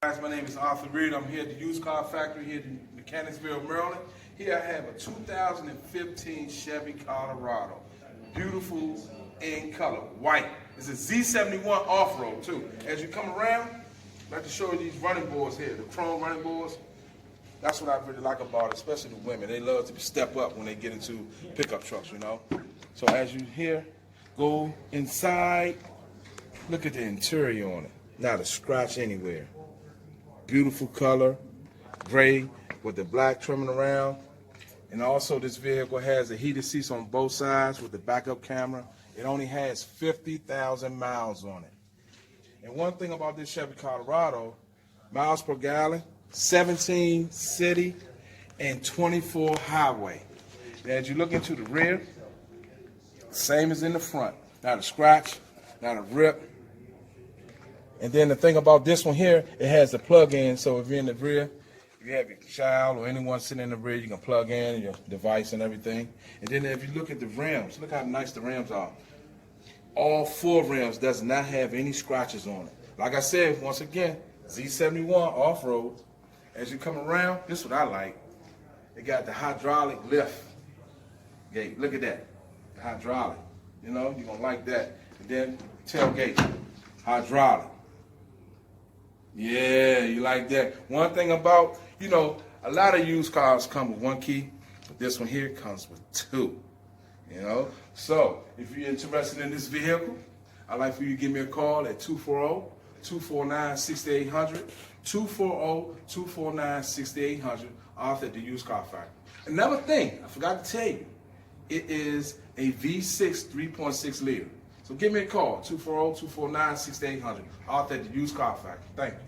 Guys, my name is Arthur Reed. I'm here at the used car factory here in Mechanicsville, Maryland. Here I have a 2015 Chevy Colorado. Beautiful in color, white. It's a Z71 off-road too. As you come around, I'd like to show you these running boards here, the chrome running boards. That's what I really like about it, especially the women. They love to step up when they get into pickup trucks, you know. So as you here, go inside, look at the interior on it. Not a scratch anywhere. Beautiful color, gray with the black trimming around. And also this vehicle has the heated seats on both sides with the backup camera. It only has 50,000 miles on it. And one thing about this Chevy Colorado, miles per gallon, 17 city and 24 highway. And as you look into the rear, same as in the front. Not a scratch, not a rip. And then the thing about this one here, it has the plug-in, so if you're in the rear, if you have your child or anyone sitting in the rear, you can plug in your device and everything. And then if you look at the rims, look how nice the rims are. All 4 rims does not have any scratches on it. Like I said, once again, Z71 off-road. As you come around, this is what I like. It got the hydraulic lift gate. Look at that, the hydraulic. You know, you're gonna like that. And then tailgate, hydraulic. Yeah, you like that. One thing about, you know, a lot of used cars come with 1 key, but this one here comes with 2. You know, so if you're interested in this vehicle, I'd like for you to give me a call at 240-249-6800, 240-249-6800, off at the used car factory. Another thing, I forgot to tell you, it is a V6 3.6 liter. So give me a call, 240-249-6800, off at the used car factory. Thank you.